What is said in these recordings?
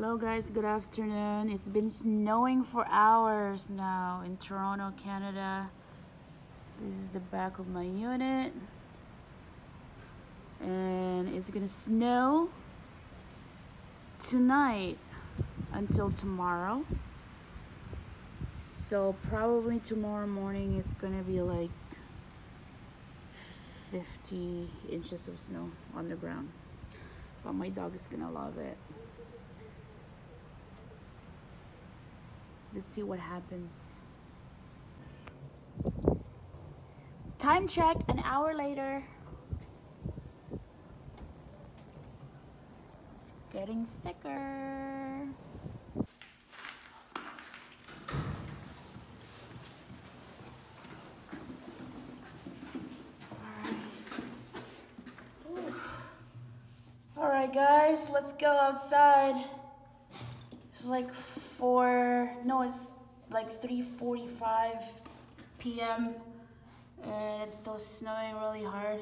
Hello guys, good afternoon. It's been snowing for hours now in Toronto, Canada. This is the back of my unit. And it's gonna snow tonight until tomorrow. So probably tomorrow morning it's gonna be like 50 inches of snow on the ground. But my dog is gonna love it. Let's see what happens. Time check, an hour later. It's getting thicker. Alright guys, let's go outside. It's like it's like 3:45 p.m. and it's still snowing really hard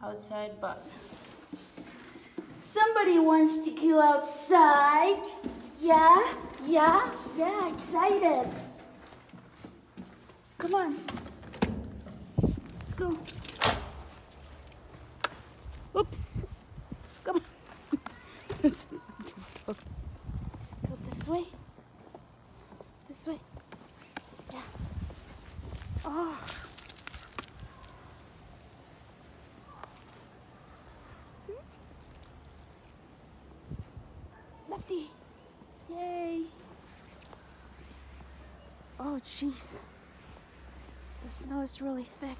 outside, but somebody wants to go outside. Yeah, excited. Come on, let's go. Oops, come on. Go this way. This way. Yeah. Oh. Lefty. Yay. Oh, jeez. The snow is really thick.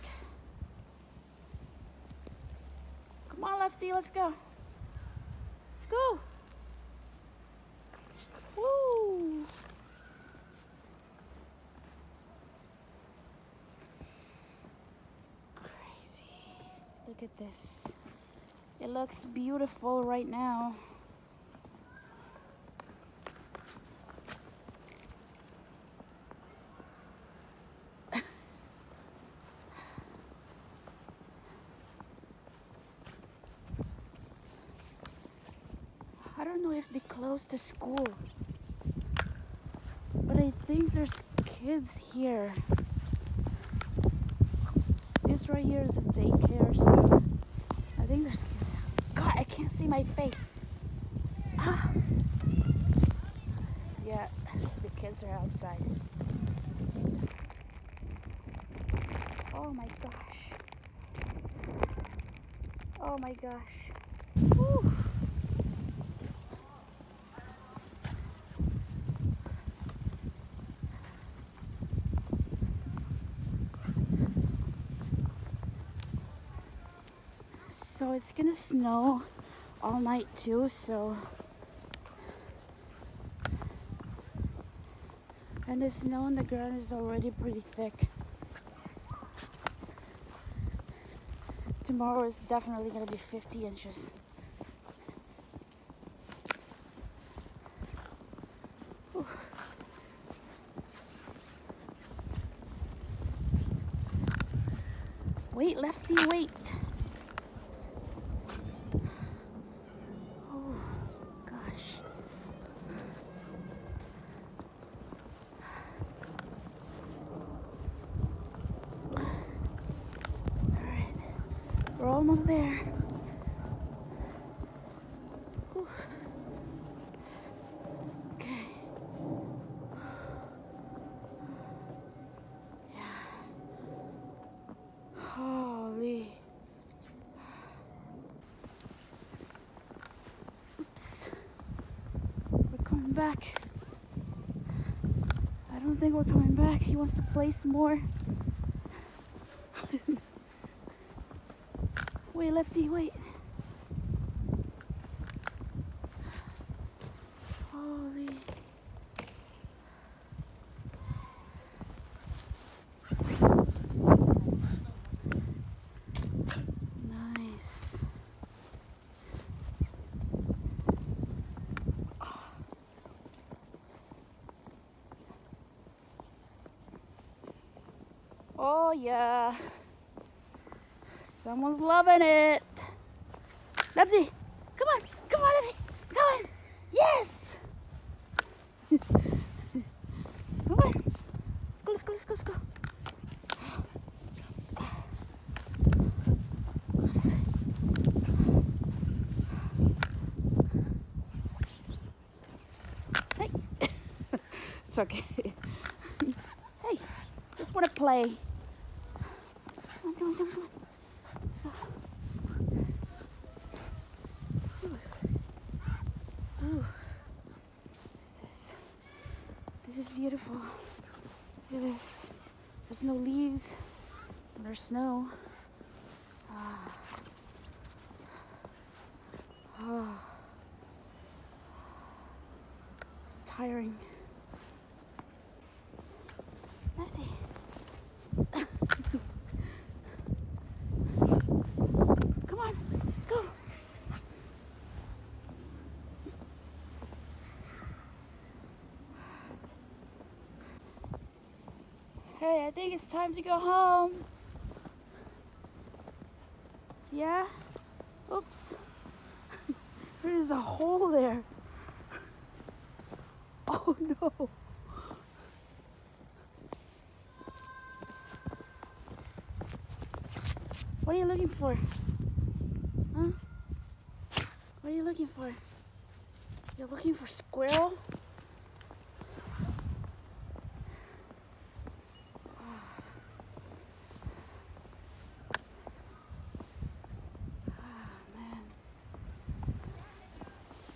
Come on, Lefty, let's go. Let's go. Woo. Look at this. It looks beautiful right now. I don't know if they closed the school, but I think there's kids here. This right here is a daycare, so I think there's kids. God, I can't see my face. Ah. Yeah, the kids are outside. Oh my gosh. Oh my gosh. Whew. So it's gonna snow all night too, and the snow on the ground is already pretty thick. Tomorrow is definitely gonna be 50 inches. Whew. Wait, Lefty, wait. We're almost there. Whew. Okay. Yeah. Holy. Oops. We're coming back. I don't think we're coming back. He wants to play some more. Wait, Lefty, wait. Holy. Nice. Oh yeah. Someone's loving it. Lefty, come on, Lefty, come on. Yes. It's okay. Hey, just want to play. Come on, come on, come on, come on. Let's go. Ooh. This is beautiful. Look at this. There's no leaves. There's snow. It's tiring. Lefty. Come on, go. Hey, I think it's time to go home. Yeah? Oops. There's a hole there. Oh no. What are you looking for? Huh? What are you looking for? You're looking for squirrel?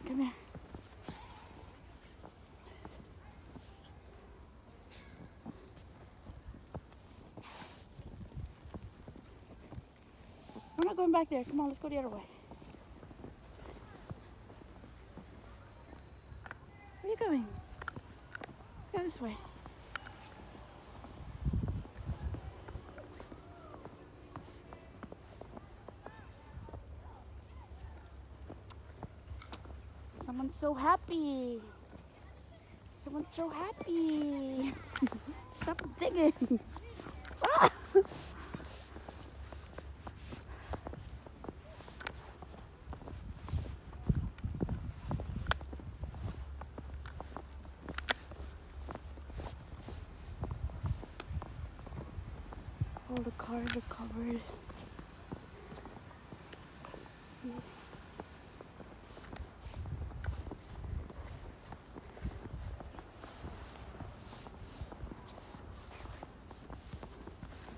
Come here. We're not going back there. Come on, let's go the other way. Where are you going? Let's go this way. Someone's so happy. Someone's so happy. Stop digging. Ah! All the cars are covered.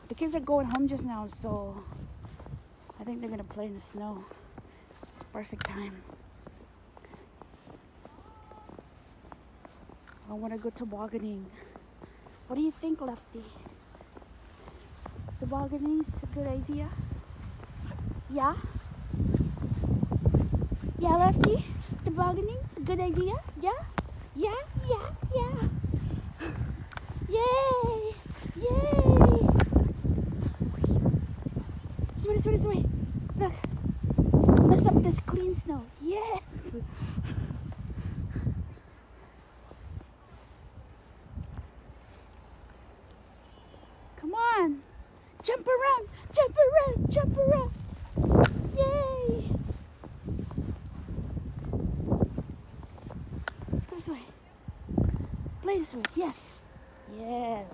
The kids are going home just now, so I think they're gonna play in the snow. It's perfect time. I want to go tobogganing. What do you think, Lefty? Tobogganing is a good idea? Yeah? Yeah, Lefty? Tobogganing? A good idea? Yeah? Yeah? Yeah? Yeah? Yay! Yay! This way. Look. Mess up this clean snow. Yes! Come on! Jump around! Jump around! Jump around! Yay! Let's go this way. Play this way. Yes! Yes!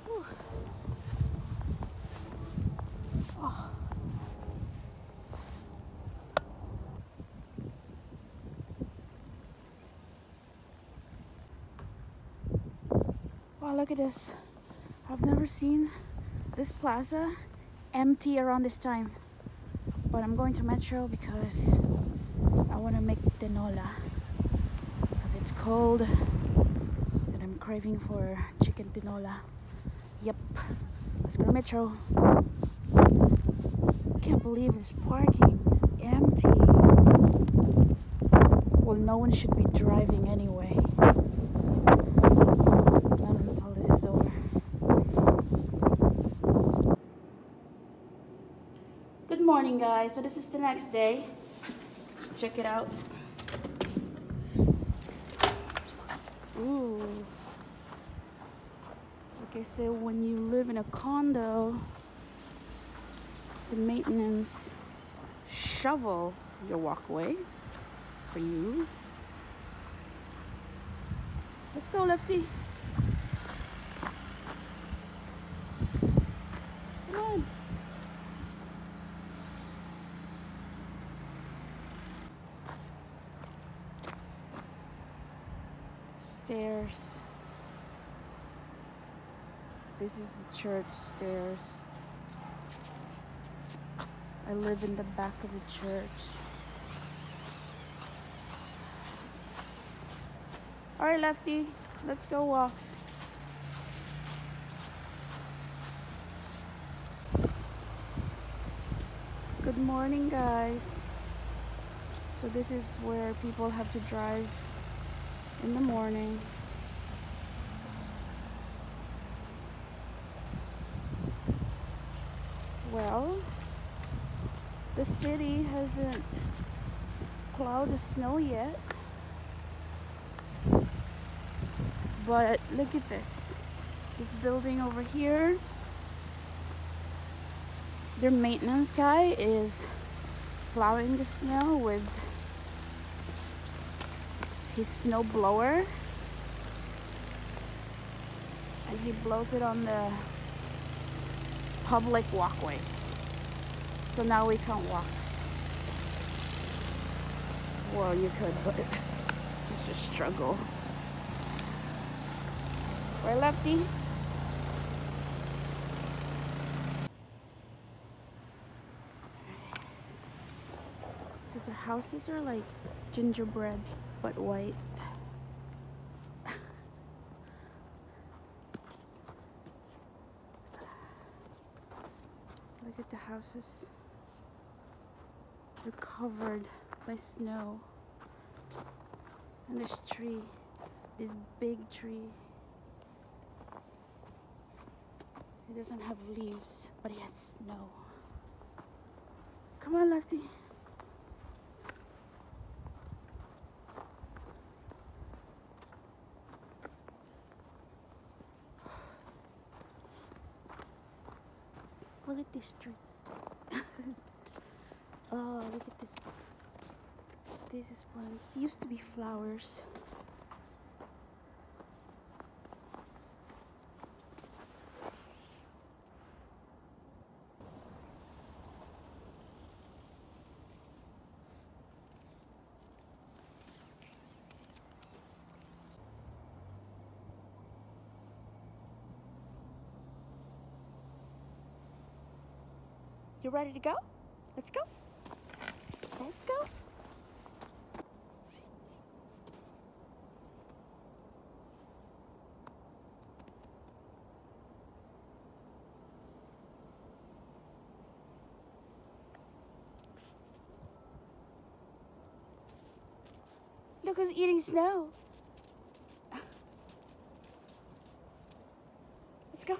Whew. Oh. Wow, look at this. I've never seen this plaza empty around this time. But I'm going to Metro because I want to make tinola. Because it's cold and I'm craving for chicken tinola. Yep. Let's go to Metro. Can't believe this parking is empty. Well, no one should be driving anyway. Not until this is over. Good morning, guys. So this is the next day. Just check it out. Ooh. Like I said, when you live in a condo, the maintenance shovel your walkway for you. Let's go, Lefty. Come on. stairs. This is the church stairs. I live in the back of the church. Alright, Lefty, let's go walk. Good morning, guys. So this is where people have to drive in the morning. Well, the city hasn't plowed the snow yet, but look at this building over here. Their maintenance guy is plowing the snow with his snow blower, and he blows it on the public walkways. So now we can't walk. Well, you could, but it's a struggle. Right, Lefty? So the houses are like gingerbreads, but white. Look at the houses. They're covered by snow. And there's tree, this big tree. It doesn't have leaves, but it has snow. Come on, Lefty. Look at this tree. Oh, look at this. This is plants. They used to be flowers. You ready to go? Let's go. Let's go. Look who's eating snow. Let's go.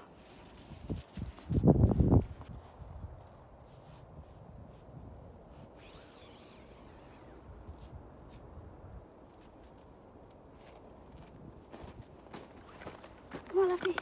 Come on, Lefty.